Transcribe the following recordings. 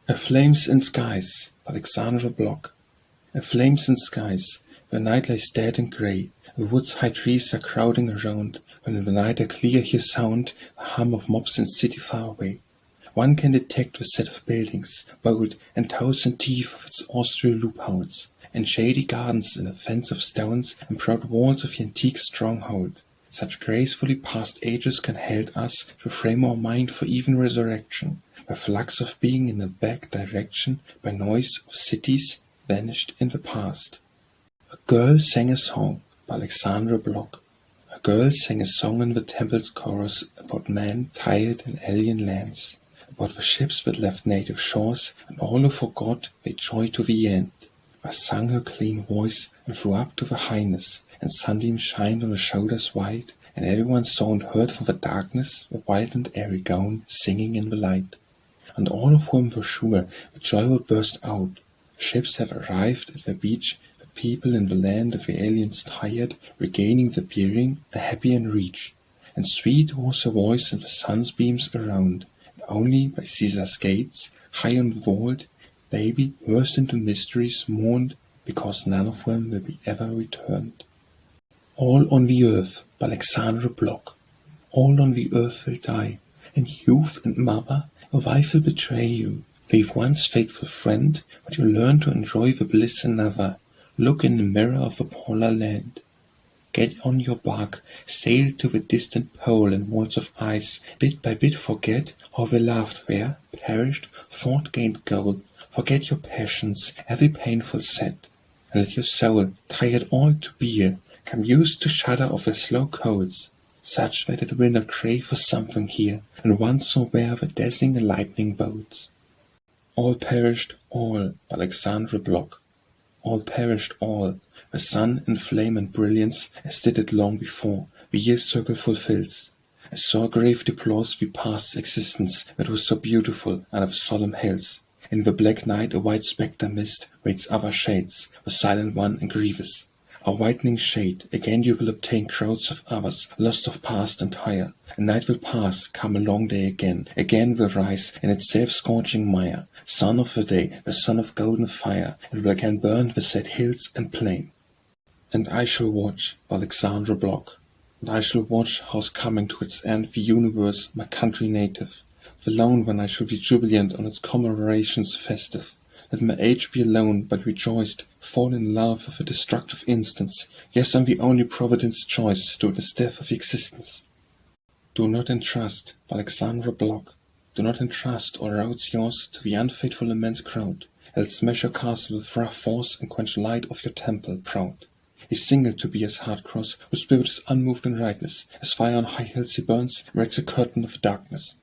A Flames in Skies by Blok. A flames in skies, where night lies dead and grey, the woods' high trees are crowding around, when in the night I clear hear sound, the hum of mobs in city far away. One can detect the set of buildings, bold and thousand teeth of its Austrian loopholes, and shady gardens in a fence of stones, and proud walls of the antique stronghold. Such gracefully past ages can help us to frame our mind for even resurrection, by flux of being in a back direction, by noise of cities vanished in the past. A girl sang a song by Blok. A girl sang a song in the temple's chorus about men tired in alien lands, about the ships that left native shores, and all who forgot their joy to the end. I sung her clean voice and flew up to the highness, and sunbeams shined on her shoulders wide, and everyone saw and heard from the darkness the wild and airy gown singing in the light. And all of whom were sure that joy would burst out. Ships have arrived at the beach, the people in the land of the aliens tired, regaining the bearing, a happy and reach. And sweet was her voice in the sun's beams around, and only by Caesar's gates, high on the vault, baby burst into mysteries mourned, because none of them will be ever returned. All on the earth by Blok. All on the earth will die, and youth and mother, a wife will betray you. Leave once faithful friend, but you learn to enjoy the bliss another. Look in the mirror of the polar land. Get on your bark, sail to the distant pole in walls of ice, bit by bit forget how they laughed there, perished, fought, gained gold. Forget your passions, every painful set, and let your soul, tired all to bear, come used to shudder of the slow colds, such that it will not crave for something here, and once so bear the dazzling lightning bolts. All perished, all, by Blok. All perished, all, the sun in flame and brilliance, as did it long before, the year's circle fulfills. I saw grave deplores the past's existence that was so beautiful under the solemn hills. In the black night a white spectre mist waits other shades, the silent one and grievous. A whitening shade, again you will obtain crowds of others, lost of past and higher. A night will pass, come a long day again will rise in its self-scorching mire, sun of the day, the sun of golden fire, and will again burn the sad hills and plain. And I shall watch, by Blok, and I shall watch how's coming to its end the universe, my country native. The lone when I shall be jubilant on its commemorations festive. Let my age be alone, but rejoiced, fall in love with a destructive instance. Yes, I'm the only Providence choice to this death of existence. Do not entrust, by Blok. Do not entrust all roads yours to the unfaithful immense crowd, else smash your castle with rough force and quench light of your temple proud. He single to be as hard cross, whose spirit is unmoved in rightness, as fire on high hills he burns, breaks a curtain of darkness.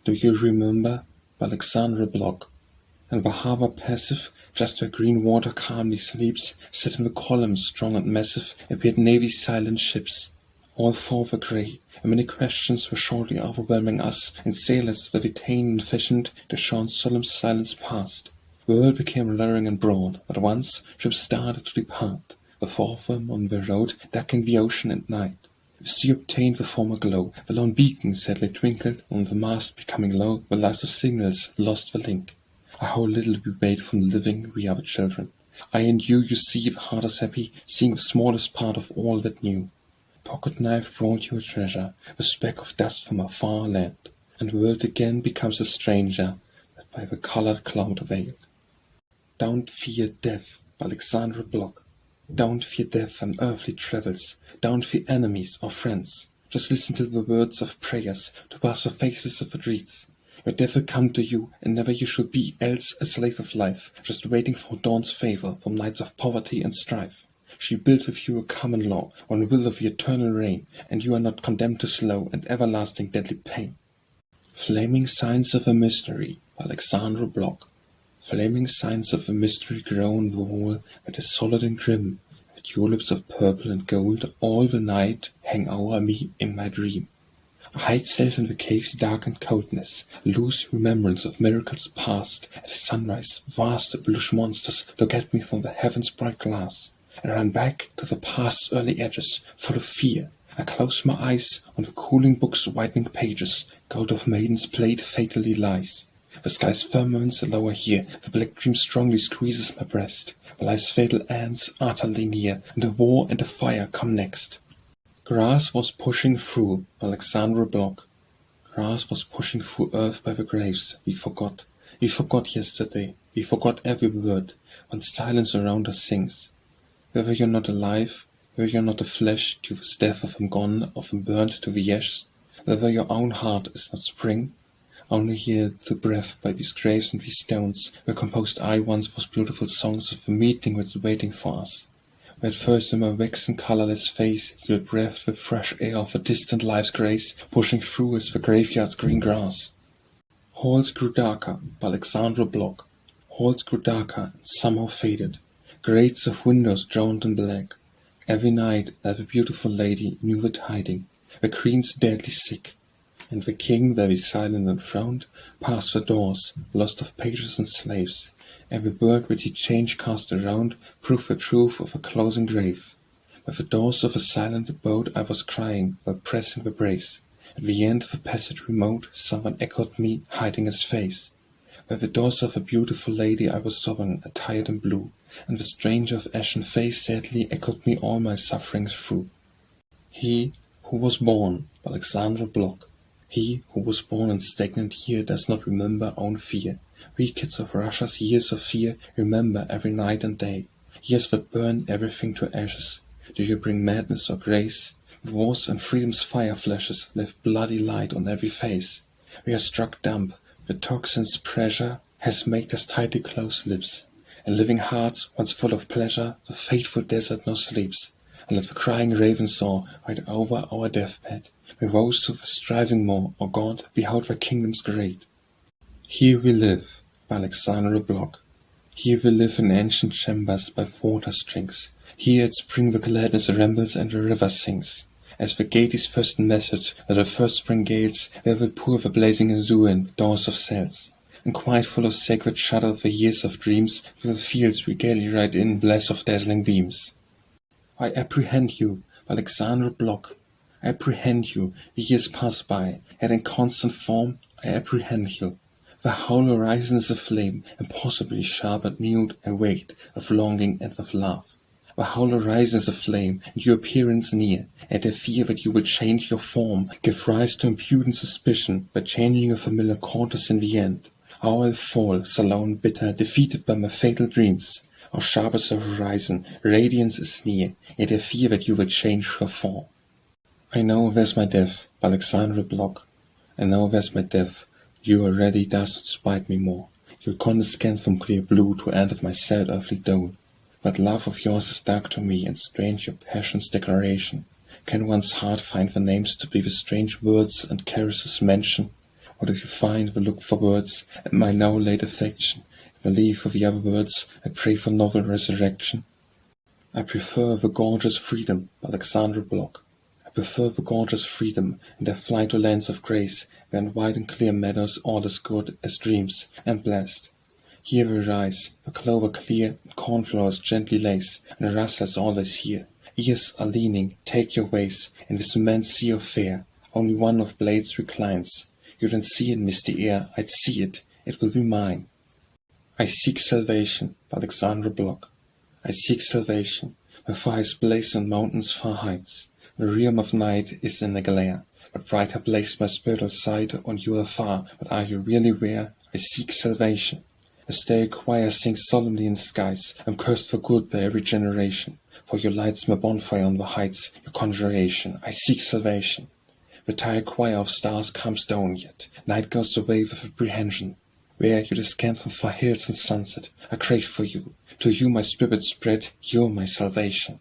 Do you remember, by Blok? And the harbour passive, just where green water calmly sleeps, set in the columns strong and massive, appeared Navy's silent ships. All four were grey, and many questions were shortly overwhelming us, and sailors were detained and fashioned to Sean's solemn silence past. The world became luring and broad, but once ships started to depart, the four of them on their road, ducking the ocean at night. The sea obtained the former glow, the lone beacon sadly twinkled, on the mast becoming low, the last of signals lost the link. How little we wait from living, we are the children. I and you see, the heart is happy, seeing the smallest part of all that knew. Pocket knife brought you a treasure, the speck of dust from a far land, and the world again becomes a stranger, that by the coloured cloud veiled. Don't fear death, by Blok. Don't fear death and earthly travels, don't fear enemies or friends. Just listen to the words of prayers, to pass the faces of the streets. Your death will come to you, and never you shall be else a slave of life, just waiting for dawn's favour from nights of poverty and strife. She built with you a common law, one will of the eternal reign, and you are not condemned to slow and everlasting deadly pain. Flaming signs of a mystery, by Blok. Flaming signs of a mystery grow on the wall that is solid and grim, the tulips of purple and gold all the night hang o'er me in my dream. I hide self in the cave's dark coldness, lose remembrance of miracles past. At sunrise, vast bluish monsters look at me from the heaven's bright glass. I run back to the past's early edges, full of fear. I close my eyes on the cooling book's whitening pages. Gold of Maiden's blade fatally lies. The sky's firmaments lower here, the black dream strongly squeezes my breast, while life's fatal ends utterly near, and the war and the fire come next. Grass was pushing through, Alexandra Blok. Grass was pushing through earth by the graves. We forgot yesterday, we forgot every word, when silence around us sings. Whether you're not alive, whether you're not a flesh, to the death of him gone, of him burned to the ash, whether your own heart is not spring, only hear the breath by these graves and these stones, where composed I once was beautiful songs of the meeting that's waiting for us. Where at first in my waxen colourless face you had breathed the fresh air of a distant life's grace, pushing through as the graveyard's green grass. Halls grew darker, by Alexandra Blok. Halls grew darker and somehow faded. Grates of windows drowned in black. Every night every beautiful lady knew the tiding. The queen's deadly sick. And the king, very silent and frowned, passed the doors, lost of pages and slaves. Every word which he changed cast around proved the truth of a closing grave. By the doors of a silent abode I was crying, while pressing the brace. At the end of the passage remote, someone echoed me, hiding his face. By the doors of a beautiful lady I was sobbing, attired in blue, and the stranger of ashen face sadly echoed me all my sufferings through. He who was born, Alexandra Blok. He who was born in stagnant here does not remember own fear. We kids of Russia's years of fear remember every night and day. Years that burn everything to ashes. Do you bring madness or grace? Wars and freedom's fire flashes left bloody light on every face. We are struck dumb. The toxin's pressure has made us tightly closed lips. And living hearts, once full of pleasure, the fateful desert now sleeps. And let the crying raven soar right over our deathbed. We rose to the striving more, O God, behold thy kingdoms great. Here we live, by Alexandra Blok. Here we live in ancient chambers by water strings. Here at spring the gladness rambles and the river sings. As the gate is first measured, where the first spring gales, there will pour the blazing azure in doors of cells. And quite full of sacred shudder the years of dreams, through the fields we gaily ride in, blessed of dazzling beams. I apprehend you, Alexandra Blok. I apprehend you, the years pass by, yet in constant form I apprehend you. The whole horizon is aflame, impossibly sharp and mute, a weight of longing and of love. The whole horizon is aflame, and your appearance near, and I fear that you will change your form, give rise to impudent suspicion, by changing your familiar quarters in the end. How I'll fall, sullen, bitter, defeated by my fatal dreams. How sharp is the horizon, radiance is near, yet I fear that you will change your form. I know there's my death, Alexandra Blok. I know there's my death. You already does not spite me more. You'll condescend from clear blue to end of my sad earthly dole. But love of yours is dark to me, and strange your passion's declaration. Can one's heart find the names to be the strange words and caresses mention? Or did you find the look for words, and my now late affection? Believe for the other words, I pray for novel resurrection. I prefer the gorgeous freedom, Alexandra Blok. I prefer the gorgeous freedom, and I fly to lands of grace, where in wide and clear meadows all is good as dreams, and blessed. Here we rise, the clover clear, and cornflowers gently lace, and rustles always here. Ears are leaning, take your ways, in this immense sea of fair, only one of blades reclines. You don't see it, misty air, I'd see it, it will be mine. I seek salvation, Alexandra Blok. I seek salvation, where fires blaze on mountains' far heights. The realm of night is in a glare, but brighter blazed my spiritual sight on you afar. But are you really where? I seek salvation. A stereo choir sings solemnly in skies. I'm cursed for good by every generation, for you lights my bonfire on the heights, your conjuration. I seek salvation. The tired choir of stars comes down yet. Night goes away with apprehension. Where you descant from far hills and sunset, I crave for you. To you my spirit spread, you're my salvation.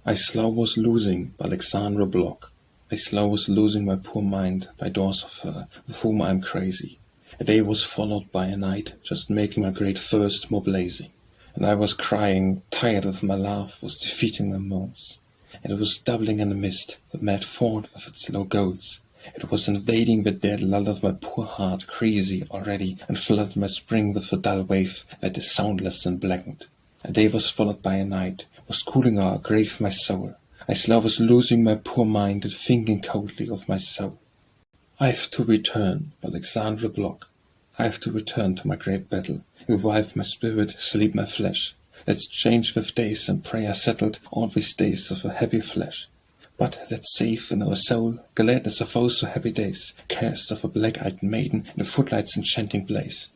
I slow was losing, Alexandra Blok. I slow was losing my poor mind by doors of her, with whom I am crazy. A day was followed by a night, just making my great thirst more blazing. And I was crying, tired of my love, was defeating my moans. And it was doubling in the mist, the mad fought with its low goats. It was invading the dead lull of my poor heart, crazy already, and flooded my spring with a dull wave that is soundless and blackened. A day was followed by a night, was cooling our grave my soul. I slow was losing my poor mind and thinking coldly of my soul. I've to return, Alexandra Blok. I have to return to my great battle, revive my spirit, sleep my flesh. Let's change with days and prayer settled, all these days of a heavy flesh. But let's save in our soul gladness of those so happy days, cast of a black-eyed maiden in the footlight's enchanting blaze.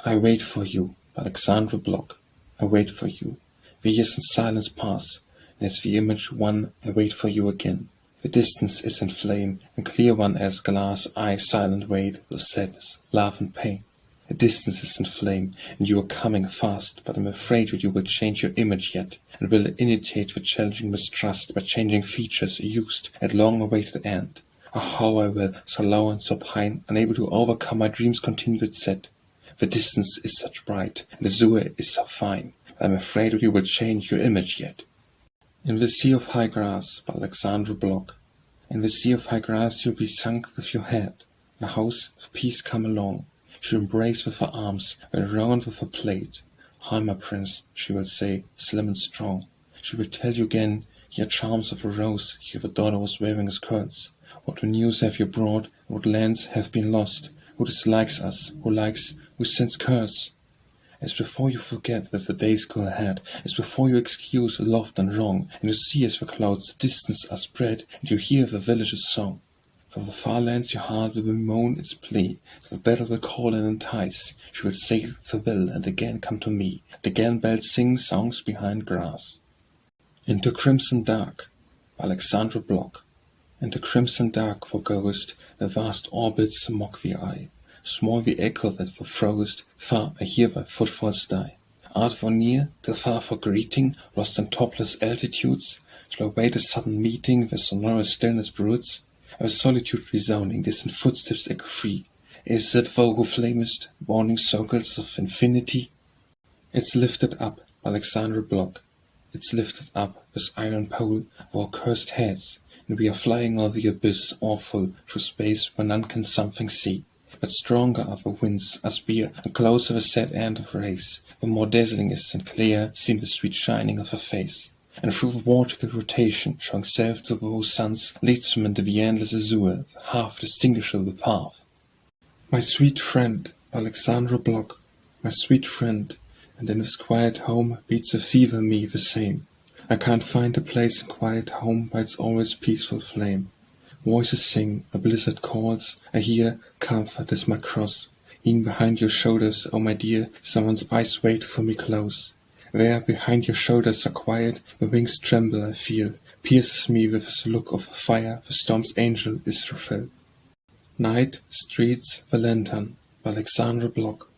I wait for you, Blok. I wait for you. The years in silence pass, and as the image one, I wait for you again. The distance is in flame, and clear one as glass, I silent wait of sadness, love and pain. The distance is in flame, and you are coming fast, but I'm afraid that you will change your image yet, and will initiate the challenging mistrust by changing features used at long-awaited end. Oh, how I will, so low and so pine, unable to overcome my dream's continued set. The distance is such bright, and the azure is so fine, but I'm afraid that you will change your image yet. In the sea of high grass, by Blok. In the sea of high grass you'll be sunk with your head. The house of peace come along. She'll embrace with her arms, and round with her plate. Hi, my prince, she will say, slim and strong. She will tell you again, your charms of a rose, your daughter was wearing his curls. What news have you brought, and what lands have been lost? Who dislikes us, who likes, who sends curse? As before you forget that the days go ahead, as before you excuse loved and wrong, and you see as the clouds distance are spread, and you hear the village's song. For the far lands your heart will bemoan its plea, the battle will call and entice, she will say farewell and again come to me, and again bells sing songs behind grass. Into crimson dark, by Blok. Into crimson dark for ghost, the vast orbits mock the eye. Small the echo that thou throwest, far I hear thy footfalls die. Art thou near, too far for greeting, lost in topless altitudes? Shall I wait a sudden meeting where sonorous stillness broods? Our solitude resounding, distant footsteps echo free. Is it thou who flamest, warning circles of infinity? It's lifted up, by Blok. It's lifted up, this iron pole of our cursed heads, and we are flying o'er the abyss awful through space where none can something see. But stronger are the winds as we are, and closer the sad end of race. The more dazzling is and clear seem the sweet shining of her face. And through the vortical rotation, showing self to those suns, leads them into the endless azure, the half distinguishable path. My sweet friend, by Blok, my sweet friend, and in this quiet home beats a fever me the same. I can't find a place in quiet home by its always peaceful flame. Voices sing, a blizzard calls, I hear, comfort is my cross. Lean behind your shoulders, oh my dear, someone's eyes wait for me close. There, behind your shoulders are quiet, the wings tremble I feel, pierces me with his look of fire, the storm's angel Israfel. Night streets the lantern, by Blok.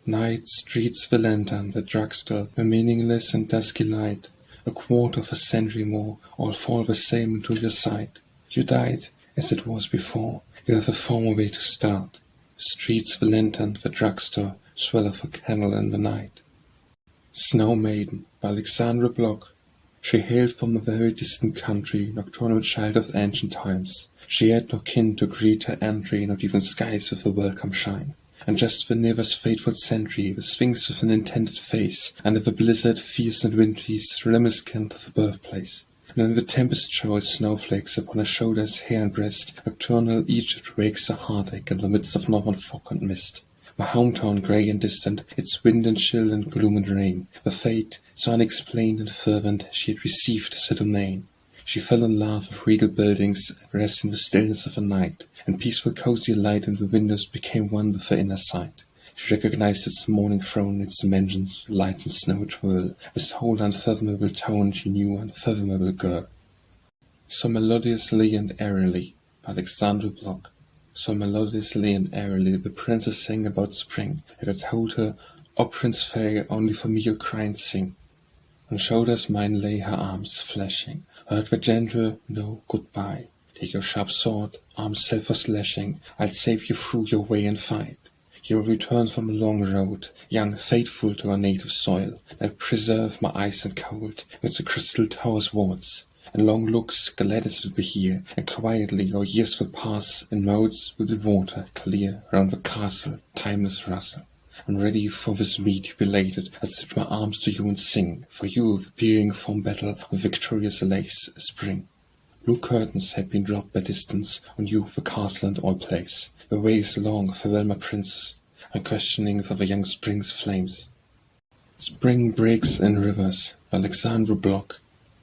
Night streets the lantern, the drugstore, the meaningless and dusky light. A quarter of a century more, all fall the same into your sight. You died, as it was before, you have a former way to start. Streets the lantern, the drugstore, swell of a candle in the night. Snow Maiden, by Blok. She hailed from a very distant country, nocturnal child of ancient times. She had no kin to greet her entry, not even skies with a welcome shine. And just the nearest fateful sentry, the sphinx with an intended face, under the blizzard, fierce and wintry, reminiscent of the birthplace. And in the tempest shows snowflakes upon her shoulders, hair and breast, nocturnal Egypt wakes a heartache in the midst of northern fog and mist. My hometown grey and distant, its wind and chill and gloom and rain, the fate, so unexplained and fervent, she had received as her domain. She fell in love with regal buildings, rest in the stillness of the night, and peaceful cozy light in the windows became one with her inner sight. She recognized its morning throne, its dimensions, lights and snow twirl, with whole unfathomable tone she knew unfathomable girl. So melodiously and airily, by Blok. So melodiously and airily the princess sang about spring, and I told her, O Prince fair, only for me your crying sing. On shoulders mine lay her arms flashing, heard the gentle no goodbye. Take your sharp sword, arms self for slashing, I'll save you through your way and fight. You will return from a long road, young, faithful to our native soil, that preserve my ice and cold, with the crystal tower's walls. And long looks, glad as it will be here, and quietly your years will pass, in modes will the water clear round the castle, timeless rustle. I'm ready for this meet belated, I'll set my arms to you and sing, for you the peering from battle on victorious lace, spring. Blue curtains had been dropped by distance, on you the castle and all place. The way is long, farewell my princess. my questioning for the young spring's flames. Spring breaks in rivers, Blok.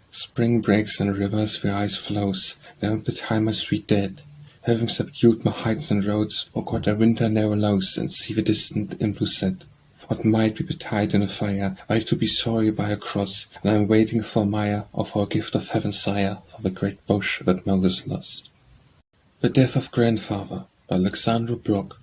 Spring breaks in rivers where ice flows, down behind my sweet dead. Having subdued my heights and roads, forgot their winter narrow lows, and see the distant in blue set. What might be betide in a fire, I to be sorry by a cross, and I am waiting for Maya, or for a gift of heaven sire, for the great bush that Moses lost. The death of grandfather, by Blok.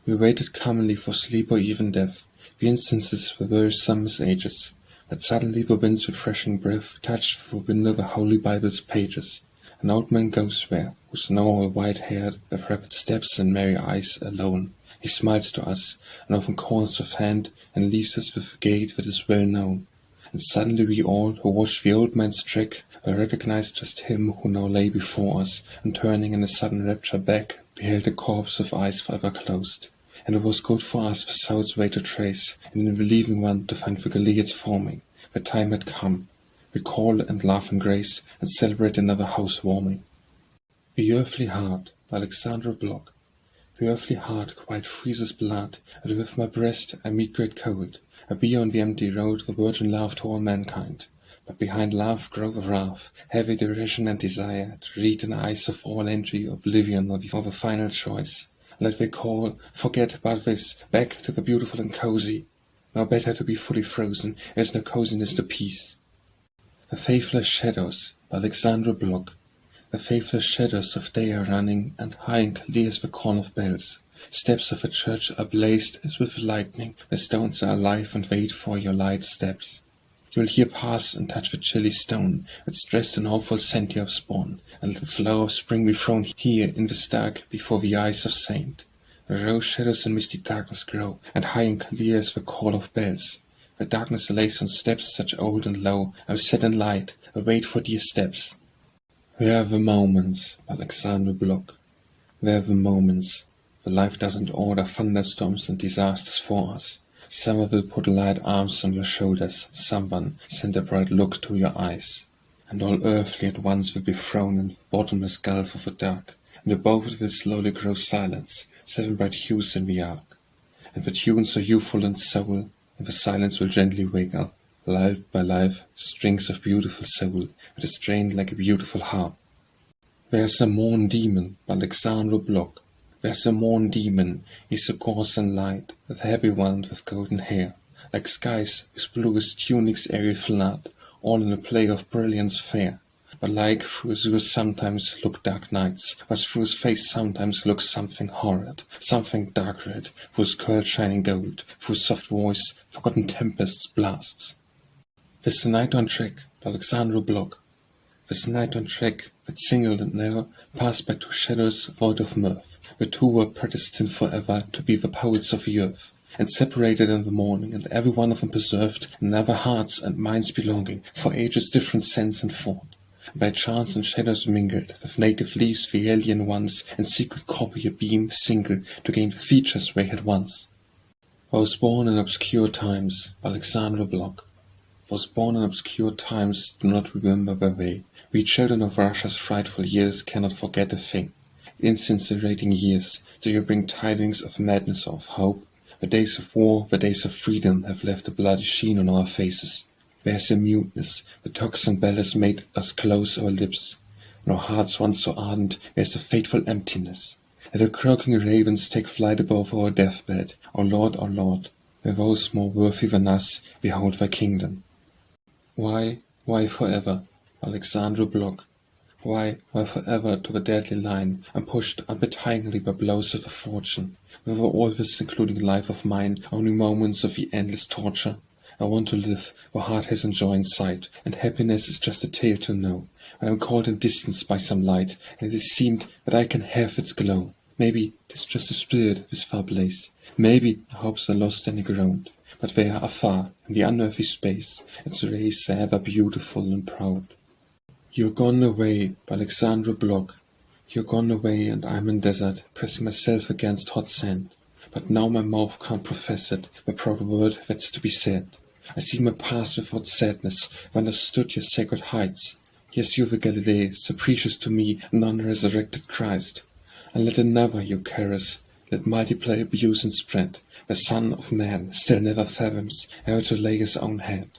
We waited commonly for sleep or even death. The instances were very summer's ages, that suddenly the wind's refreshing breath touched through the window the Holy Bible's pages. An old man goes there, who's now all white-haired, with rapid steps and merry eyes, alone. He smiles to us, and often calls with hand, and leaves us with a gait that is well known. And suddenly we all, who watched the old man's trick, will recognize just him who now lay before us, and turning in a sudden rapture back, beheld the corpse with eyes forever closed. And it was good for us the south's way to trace, and in the leaving one to find the Gileads forming. The time had come. Recall and laugh and grace, and celebrate another housewarming. The earthly heart, by Blok. The earthly heart quite freezes blood, and with my breast I meet great cold. I be on the empty road, the virgin love to all mankind. But behind love grow the wrath, heavy derision and desire, to read in the eyes of all entry oblivion of the final choice. Let they call, forget about this, back to the beautiful and cozy. Now better to be fully frozen, as no coziness to peace. The faithless shadows, by Blok. The faithless shadows of day are running, and high and clear as the call of bells. Steps of a church are blazed as with lightning, the stones are alive and wait for your light steps. You'll hear pass and touch the chilly stone, that's dressed in awful scent you have spawned, and let the flower of spring be thrown here in the stark before the eyes of saint. The rose shadows in misty darkness grow, and high and clear as the call of bells. The darkness lays on steps such old and low, I'm set in light, await for dear steps. There are the moments, by Blok. There are the moments. The life doesn't order thunderstorms and disasters for us. Someone will put light arms on your shoulders, someone send a bright look to your eyes. And all earthly at once will be thrown in the bottomless gulf of the dark, and above it will slowly grow silence, 7 bright hues in the arc. And the tunes so youthful and soul, and the silence will gently wake up, lulled by life, strings of beautiful soul, that is strained like a beautiful harp. There's a Morn demon, by Blok. There's a Morn demon, he's a coarse and light, the heavy one with golden hair, like skies his bluest tunic's airy flood, all in a play of brilliance fair. But like through his sometimes look dark nights, but through his face sometimes looks something horrid, something dark red, through his curled shining gold, through his soft voice, forgotten tempests blasts. This night on track, by Blok. This night on track, that single and narrow, passed by 2 shadows void of mirth. The 2 were predestined forever to be the poets of the earth, and separated in the morning, and every one of them preserved in other hearts and minds belonging, for ages different sense and thought. By chance and shadows mingled, with native leaves the alien ones, and secret copy a beam single, to gain the features they had once. I was born in obscure times, by Blok. Was born in obscure times, do not remember their way. We children of Russia's frightful years cannot forget a thing. Incinerating years, do you bring tidings of madness or of hope? The days of war, the days of freedom, have left a bloody sheen on our faces. There's a muteness, the toxin bell has made us close our lips. In our hearts once so ardent, there's a fateful emptiness. Let the croaking ravens take flight above our deathbed. O Lord, may those more worthy than us behold thy kingdom. Why forever, by Blok? Why forever to the deadly line, I'm pushed unpityingly by blows of a fortune? Whether all this, including life of mine, only moments of the endless torture? I want to live, for heart hasn't joy in sight, and happiness is just a tale to know. When I'm called in distance by some light, and it is seemed that I can have its glow. Maybe 'tis just a spirit, this far place. Maybe the hopes are lost and groaned. But they are afar, in the unearthly space, its rays are ever beautiful and proud. You're gone away, by Blok. You're gone away, and I'm in desert, pressing myself against hot sand. But now my mouth can't profess it, the proud word that's to be said. I see my past without sadness, I've understood your sacred heights. Yes, you're the Galilee, so precious to me, an unresurrected Christ. And let another you caress, that multiply, abuse, and spread, the Son of Man still never fathoms how to lay his own head.